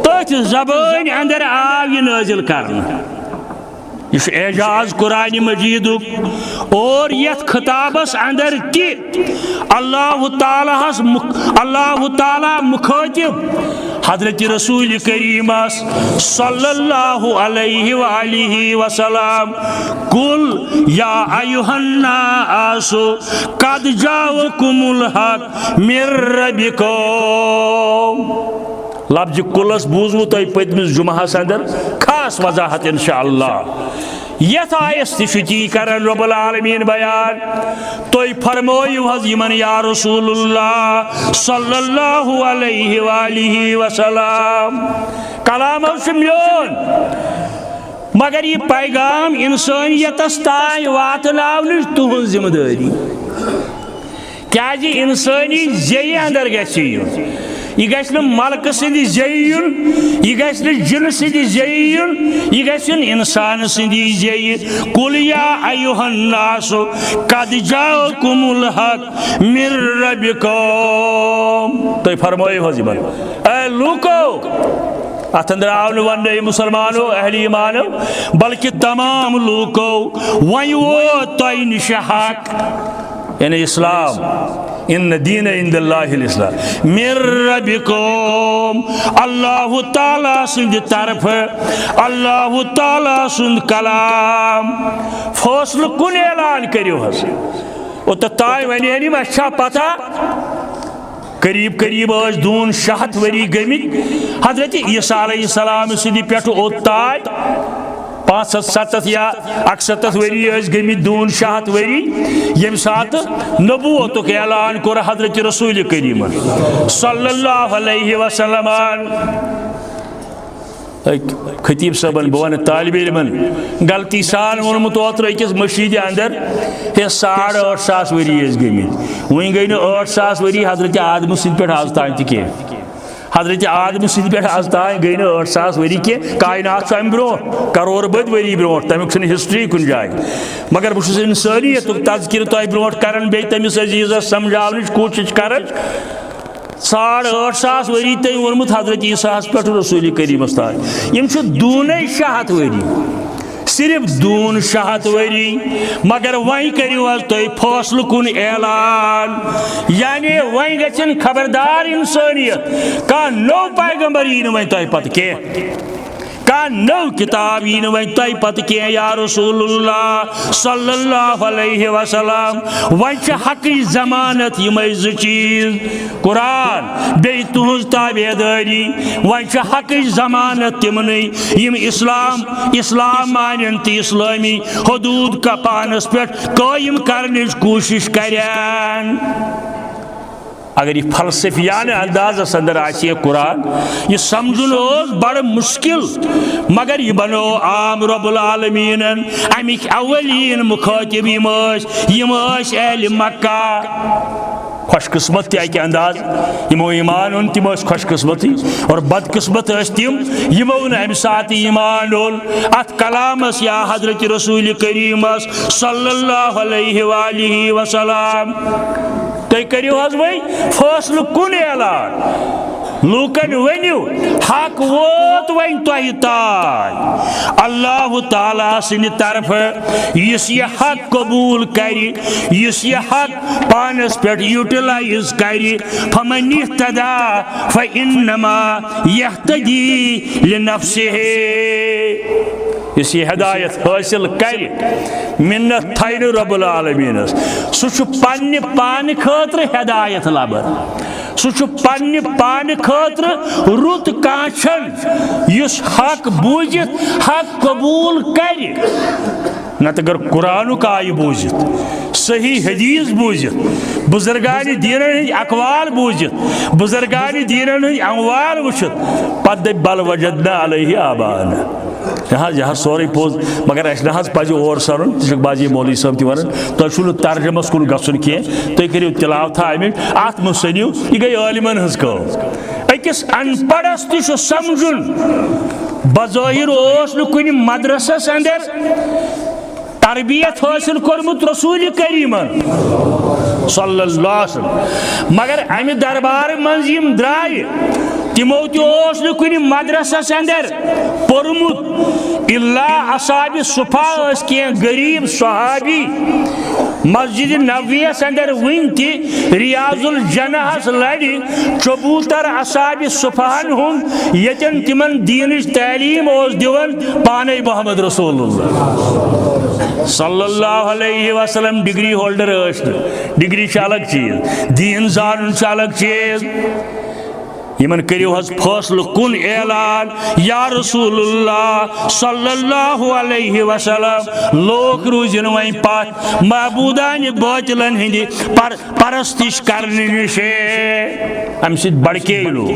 तथ जबान अंदर आव यह नाजिल करना यह एजाज कुरान मजीद और यथ खिताबस अंदर कि अल्लाह ताला मुखातिब हजरत रसूल करीमस सल्लल्लाहु अलैहि वआलिहि वसल्लम कुल या अय्युहन्नासु कद जाअकुमुल हक मिर रब्बिकुम लफ्ज कुलस बूजवु तुम पतमिस जुमहस अंदर खास वजाहत इंशाअल्लाह यथ आयस ती करन रब्बुल आलमीन बयान तुई फरमायु हज यमन या रसूलुल्लाह सल्लल्लाहु अलैहि वालिहि वसल्लम कलाम मियोन मगर यह पैगाम इंसानियतस तान वातनावन तुहन जिम्मेदारी क्या इंसानी जय अंदर यह गि मलक सद जय यह गि जिन सद जय यह गि इंसान सद जय कुल या अय्युहन्नासु कद जाअकुमुल हक मिर रब्बिकुम तो फरमायो हज़िबन ए लूको अत अंदर आव वन मुसलमानो अहली ईमानो बल्कि तमाम लूको वन वो तय निश हक यानी इस्लाम इन दीन इंदल्लाहिल इस्लाम मिर रब्बिकुम अल्लाह ताला सुंद तरफ अल्लाह ताला सुंद कलाम फैसला कुन ऐलान करियो हस ओ ताय वनी अच्छा पता करीब करीब दून 7 वरी गमित हजरत ईसा अलैहिस्सलाम सदी पे ओताय 5-7 या 61 वरी गमित दून 7 वरी यम सात नबूवतुक ऐलान कोर हजरत रसूल करीम सल्लल्लाहु अलैहि वसल्लम खतीब साहबन बह तालिब इल्मन गलती सान वोनमुत ओत्र अकिस मस्जिद अंदर 8,500 वरी गमित वन गई 8,000 वरी हजरत आदम सद पे आज तान तह हजरत आदम सद पे आज तान गई 8,000 वरी कह कायनात अम ब्रो करोड़ बद वरी ब्रो तमिक हिस्ट्री कुन जाए मगर बहुत इंसानियत तज़किर तह ब्रो कर तमिस अजीज़ समझावन कोशिश कर 8,500 वरी तय वोनमुत हजरत ईसा पे रसूल करीम तान दून 7 वरी सिर्फ दून 7 वरी मगर वह करियो तुम फैसल कुन ऐलान यानी वह गन खबरदार इंसानियत कह नो पैगंबर यी वह तुम पत कह कह नौ किताब यी वह तुम पत कह या रसूलुल्लाह सल्लल्लाहु अलैहि वसल्लम वह हक जमानत यम 2 चीज कुरान बे तुहज ताबेदारी वह हक जमानत तिमन यम इस्लाम मानन तो इस्लामी हदूद का पानस पे कायम करने कोशिश करन अगर यह फलसफियाना अंदाजस अंदर आए कुरान यह समझुन बड़ मुश्किल मगर यह बनो आम रब्बुल आलमीन अमिक अवलीन मुखातिब यम अहल मक्का खुशकिस्मत तक अंदाज यमो ईमान ओन तम खुशकिस्मती और बदकिस्मत तम यमो अम सात ईमान ओन अत कलामस या हजरत रसूल करीमस सल्लल्लाहु अलैहि वालिहि वसल्लम तुम करियो हज वही फैसल कुन ऐलान लूकन वनु हक वोत वन तुह तान अल्लाह ताला सिंद तरफ इस यह हक कबूल कर इस यह हक पानस पे यूटिलाइज कर फमन इह्तदा फइन्नमा यह्तदी लिनफ्सिही इस हिदायत हासिल कर मिन्नत थन रब्बुल आलमीन सह पन्ने पान खतर हिदायत लबन सह पन्ने पान खतर रुत काछन इस हक बूझित हक कबूल कर नत अगर कुरान आय बूझित सही हदीस बूझित बुजुर्गान दीन अकवाल बूझित बुजुर्गान दीन अमवाल वुचित पत दप बल वजदना अलैहि आबाना यहाँ सोरे पोज मगर अस पज और सरुन बाजी मौलवी साहब तन तुम तर्जमस कुन गन कह तुम करो तिलावत अमिक अत मुसनियो यह गई आलिमन हज अकिस अनपढ़स तह समझुन बज़ाहिर कुन मदरसस अंदर तरबियत हासिल कोरमुत रसूल करीमन सल्लल्लाहु अलैहि वसल्लम मगर अमि दरबार मज यम द्राय तिमो तुन मदरसस अंदर पोरमुत इल्ला असाबि सुफा कह गरीब सहाबी मस्जिद नबवियस अंदर वन रियाजुल जन्नहस लड़ चबूतर असाबि सुफान हुन यतन तिमन दीन तालीम दिवन पाने मोहम्मद रसूलुल्लाह सल्लल्लाहु अलैहि वसल्लम डिग्री होल्डर डिग्री अलग चीज दीन जानन अलग चीज यमन करियो हज फैसलो कुन ऐलान या रसूलुल्लाह सल्लल्लाहु अलैहि वसल्लम लोक रूजन वहीं पात महबूदान बातिलन हिंदी परस्तिश करने निशे अम सित बड़के लोग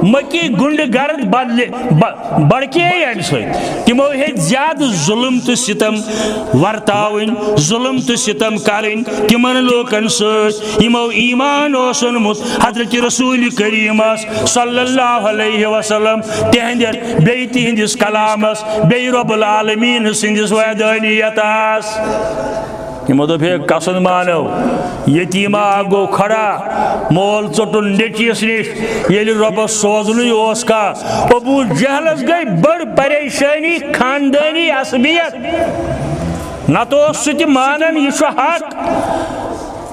मकी गुंड गर्द बदले बड़के अम सत तिमो हे ज्यादा जुल्म तो सितम वर्तावन जुल्म तो सितम करें तिमन लोकन सत यमो ईमान ओसनमुत हजरत रसूल करीम सल्लल्लाहु अलैहि वसल्लम तिहंदर बेई तिहंदिस कलामस बेई रब्बुल आलमीन सिंदिस वैदानियतास यमो दोप कसुन मानो यतीमा गो खड़ा मोल चोटुन नेचियस निश येलि रब्बस सोजनु ओस का अबू जहलस गई बड़ परेशानी खानदानी असबियत न तो सुति मानन यह हक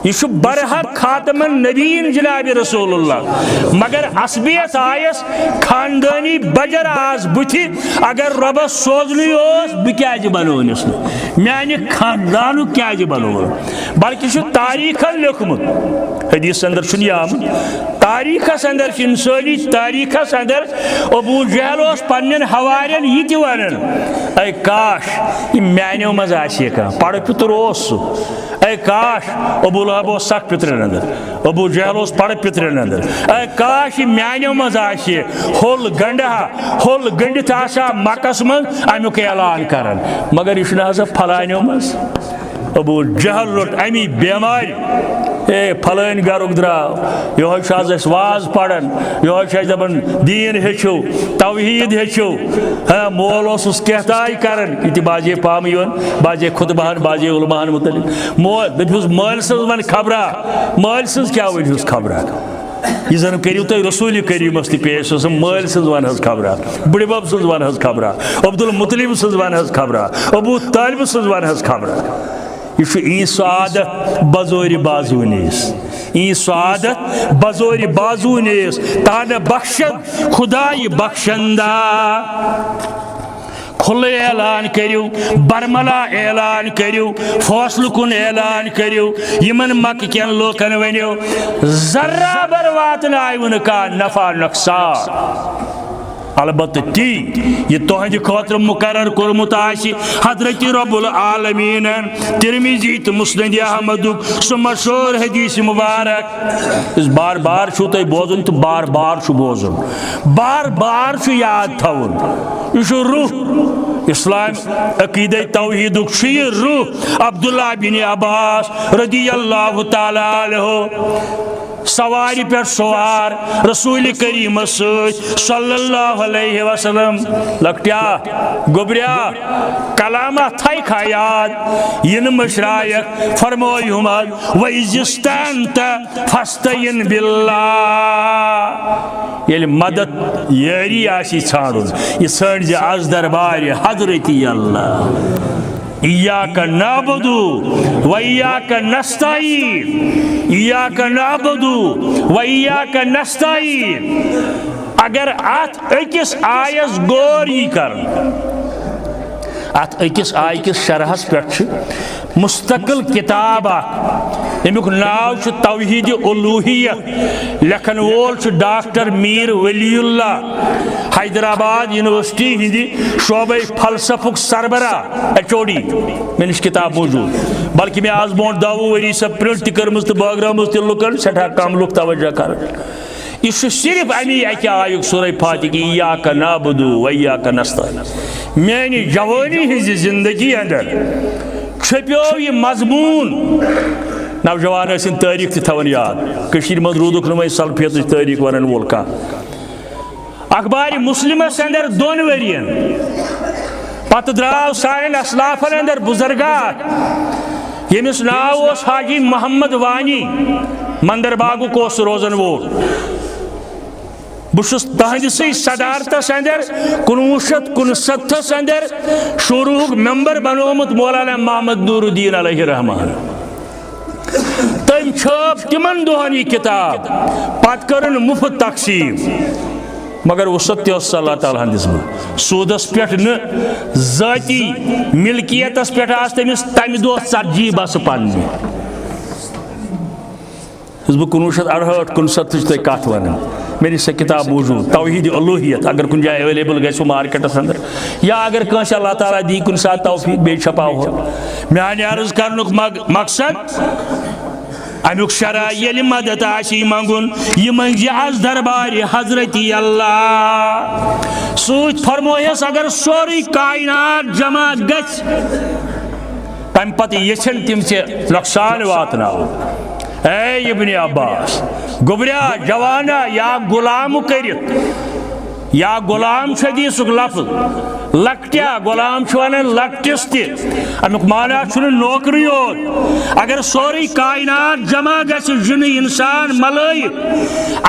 यह बरहक खातमन नबीन जनाब रसूलुल्लाह मगर असबियत आयस खानदानी बजर आज बुथि अगर रब्बस सोजनु ओस बह क्या बनोनिस माने खानदान क्या बनो बल्कि तारीख लिखमुत हदीस अंदर आम तारीखस अंदर इंसानी तारीखस अंदर अबू जहल पन्न हवारियन यह वन ऐ काश यह मानो मज पड़ पितर ऐ काश अबू लहब सख पितरन अंदर अबू जहल पड़ पितरन अंदर ऐ काश यह मानो मज होल गंडित मकस मज अमुक ऐलान कर मगर यह फलानो मज अबू जहल रोट अमी बेमार फलान गरुक द्राव यह वाज पढ़न यह दपान दीन हेचो तौहीद हेचो मोल कहताई कर यह बाजे पाम बाजे खुतबहन बाजे उलमाहन मुतलिक माल सज वन खबरा माल सज क्या वन खबरा यह जन करियो तुम रसूल करीमस पेश माल सज वन खबरा बुढ़ब सज वन खबरा अब्दुल मुतलिब सज वन खबरा अबू तालिब सज वन खबरा यह स्वादत बजोर बाजू नीस यह स्वादत बजोर बाजू नीस तान बख्शद खुदाई बख्शंदा खुल ऐलान करियो बरमला ऐलान करियो फौसल कुन ऐलान करियो यमन मक कन लोकन वनियो जर्रा बर वातनाय का नफा नुकसान अलबत् ती यह तुहद खतर मुकर्रर कोरमुत हजरत रब्बुल आलमीन तिरमिजी तो मुस्नद अहमदुक सह मशहूर हदीस मुबारक इस बार बार तुम बोजन तो बार बार बोजन बार याद थवन यह रूह इस्लाम अकीद तौहीदुक रूह अब्दुल्ला बिन अब्बास रदियल्लाहु तआला अन्हु सवारी पे सवार रसूल करीम सल्लल्लाहु अलैहि वसल्लम लकटिया गोबरिया कलामा थाई खायात इन मशरायक फरमोयुम वइजिस्तांत फस्तयिन बिल्लाह ये मदद यारी आसी छाड़ुन यह सज आज दरबार हजरत अल्लाह इय्याका नअबुदु व इय्याका नस्तईन इय्याका नअबुदु व इय्याका नस्तईन अगर अत अकिस आयस गौर यी कर अत अकिस आय किस शरहस पे मुस्तकिल किताब अमुक नाव तौहीद उलूहियत लेखन वोल डॉक्टर मीर वलीउल्लाह हैदराबाद यूनिवर्सिटी हिंदी शोबे फलसफुक सरबरा HOD मे निश किताब मौजूद बल्कि मैं आज ब्रोट 10 वरी सह प्रिंट कर्म तो बाग्राम लुकन सठा कम लुक तवज्जो कर यह सिर्फ अमी अक आयुक सूरह फातिहा इय्याका नअबुदु व इय्याका नस्तईन मेनी जवानी हिज जिंदगी अंदर छप्यो यह मजमून नौजवान तारीख तवन याद मज रूदुक नुम सल्फियत तारीख वन वोल अखबार मुस्लिमस अंदर 2 वरियन पत द्राव सान असलाफन अंदर बुजुर्गात यमिस नाव हाजी मोहम्मद वानी मंदरबागुक रोजन वोल बहुस तहदसी सदारतस अंदर 1969 अंदर शुरूक मेंबर बनोमुत मौलाना मोहम्मद नूरुद्दीन अलैहि रहमान तम छप तिमन दोहन यह किताब पत कर मुफ्त तकसीम मगर वसत अल्लाह ताला हंदिस सूदस पे जाती मिल्कियतस पे तमिस तम दो 40 बस पन्ने बह 1968 कत वन मेरी से किताब मौजूद तौहीद उलूहियत अगर कुछ जाए अवेलेबल गो मार्केटस अंदर या अगर कंस अल्लाह ताला दी कुछ सात तौफीक बे छपाव मान अर्ज कर मकसद अमुक शरा ये मदद आशी मंगुन यह मंग आज दरबार हजरती अल्लाह सूत फरमोयस अगर सोरी कायनात जमा गछ तम पत यछन तिम से नुकसान वातनाव ए इब्ने अब्बास गुबरिया जवाना या गुलाम कर या गुलाम शदीसुक लफ्ज लकटिया गुलाम वन लकटिस तमुक माना नौकरी योत अगर सोरी कायनात जमा जिन इंसान मलय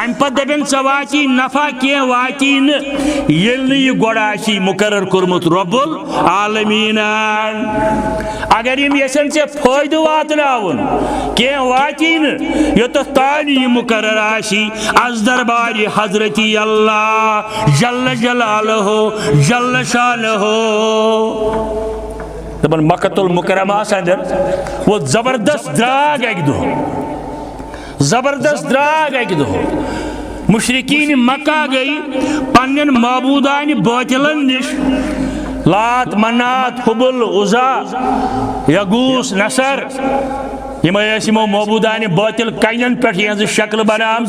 अम पे दपन े वाती नफा कह वाती नह गोड़ी मुकर्रर कोर्मुत रब्बुल आलमीनान अगर यम यसन े फायद वातनावन कह वाती नोत तान यह मुकर्रर आशी अज दरबार हजरती अल्लाह जल्ल जलालहु जल्ल शानहु दपन मक्कतुल मुकर्रमास अंदर वो जबरदस्त द्राग एक दो जबरदस्त द्राग एक दो मुशरिकीन मक्का गई पन्न माबूदान बातिलन निश लात मन्नात हुबुल उज़ा यगूस नसर यमो मबूदान बातिल कन पे शक्ल बनाम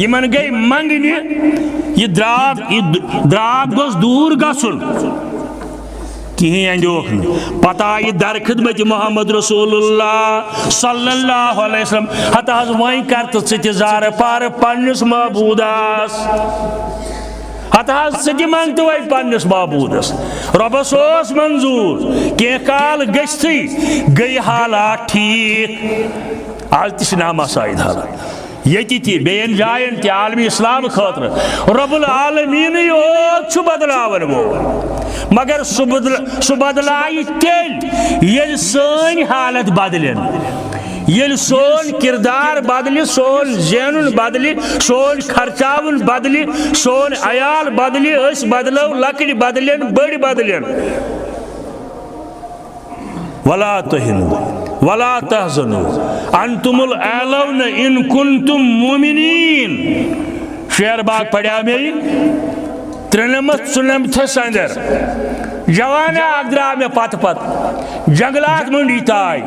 यमन गई मंगने यह द्राग गोस दूर गसुन कहीं अंजोख पता यह दर खिदमत मोहम्मद रसूलुल्लाह सल्लल्लाहु अलैहि वसल्लम हता वह कर तो जार पार पन्नस महबूदास हता सह मंग तो वह पन्नस महबूदस रबस मंजूर कह काल गई गई हालात ठीक आज तह नामसाइद हालात ये बेन जायन ते आलमी इस्लाम खतर रब्बुल आलमीन योत बदलावन वो मगर सह बदलाय तेल ये सन हालत बदलन ये सोन किरदार बदल सोन जेनुन बदल सोन खर्चावन बदल सोन अयाल बदल बदलो लकड़ बदलन बड़ बदलन वला तहिनु वला तहज़नु अंतुमुल आलौन इन कुंतुम मुमिनीन शेर बाग पढ़ा मेरी त्रिनमत सुनमथस अंदर जवाना अगद्रा में पत पत जंगलात मंडी ताय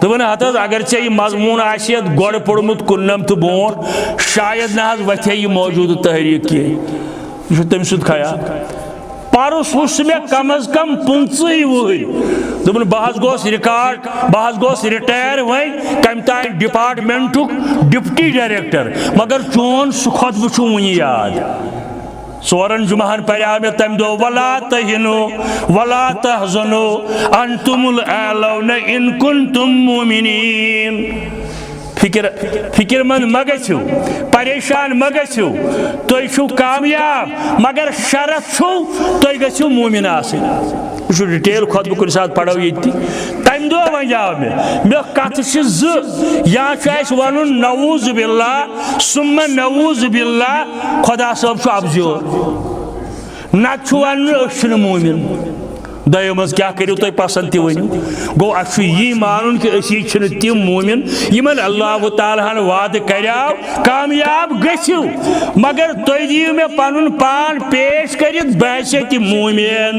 दोपन हत अगर े यह मजमून आयत गोड़ पोर्मुत कुन्नम तो बोट शायद ना वथे यह मौजूद तहरीक कह तम सुद खयाल परस वुस मे कम अज कम 15 वहर दोपन बह गोस रिकॉर्ड बह गोस रिटायर वन कम तान डिपार्टमेंटुक डिप्टी डायरेक्टर मगर चोन सह खुतब वन याद सोरन जुमहन पढ़ा मे तम दो वला तहिनु वला तहज़नु अंतुमुल आलौन इन कुंतुम मुमिनीन फिक्रमंद म गो परेशान म गो तुम कामयाब मगर शरत तुम गो मोमिन आसो डिटेल खुद कुछ साथ पढ़ो ये तम दो वन जाव मे कत या वन नवूज बिल्ला सुम नवूज बिल्ला खुदा सब अफजोर नत वन मोमिन दयो मज क्या करो तुम पसंद तह वन गो अ यी मानुन कि असी तम मोमिन यमन अल्लाह ताला वाद कराव कामयाब गो मगर तुम दियो मे पनुन पान पेश कर बसे तह मोमिन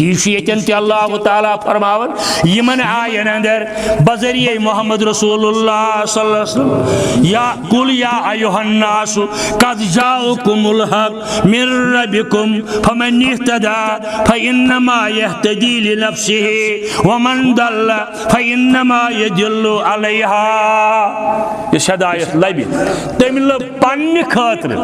ये अल्लाह ताला फरमावन यमन आयन अंदर बजरिए मोहम्मद रसूलुल्लाह सल्लल्लाहु अलैहि वसल्लम या कुल या अय्युहन्नासु कद जाअकुमुल हक मिर रब्बिकुम फमन इह्तदा फइन्नमा यह्तदी लिनफ्सिहि वमन दल्ला फइन्नमा यदुल्लु अलैहा इस हिदायत लबि तमिल पन्ने खातिर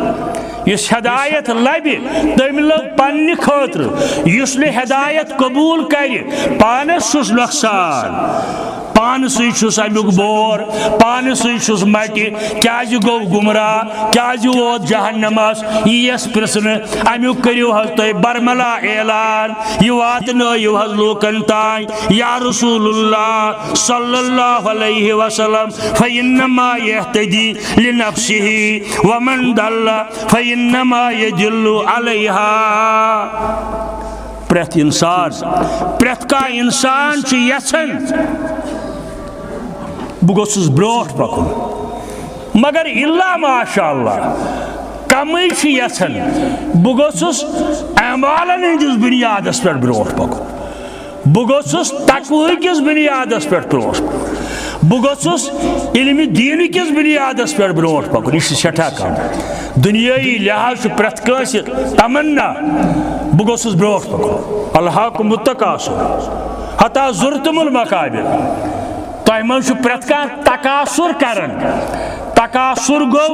इस हिदायत लबि तमिल पन्ने खातिर युसले हिदायत कबूल कर पानस नुकसान पान सुस अमुक बोर पान सुस मटि क्या गो गुमराह क्या वोत जहन्नमस यस प्रश्न अमुक करियो तुम बरमला ऐलान यह वातनयु लूकन तान या रसूलुल्लाह सल्लल्लाहु अलैहि वसल्लम फइन्नमा यह्तदी लिनफ्सिहि वमन दल्ला फइन्नमा यदुल्लु अलैहा प्रत इंसान प्रत का इंसान यसन बह गोसुस ब्रोट पकुन मगर इल्ला माशाअल्लाह कमी यसन बह गोसुस अमालन हंदिस बुनियादस पे ब्रोट पकुन बह गोसुस तकवा किस बुनियादस पे ब्रोट पकुन बह गोसुस इल्म दीन किस बुनियादस पे ब्रोट पकुन यह सठा कम दुनियाई लिहाज प्रत कांस तमन्ना बह गोसुस ब्रोट पकुन अल्लाह मुत्तकासुर हता जुर्तुमुल मकाबिर तह मन प्रत तकासुर करन तकासुर गो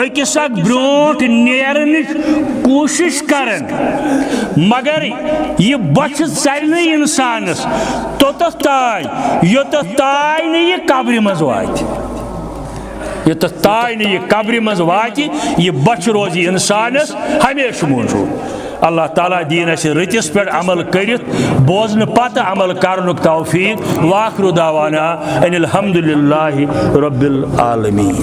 अकिस ब्रोट नेरन कोशिश करन मगर यह बच चल इंसानस तोत ताय योत ताय न यह कब्र मज वात योत ताय न यह कब्र मज वात यह बच रोज इंसानस हमेशा मौजूद अल्लाह ताला दीन अस रतिस पे अमल करित बोजन पत अमल करनुक तौफीक वाखिरु दावाना अनिल हम्दुलिल्लाहि रब्बिल आलमीन।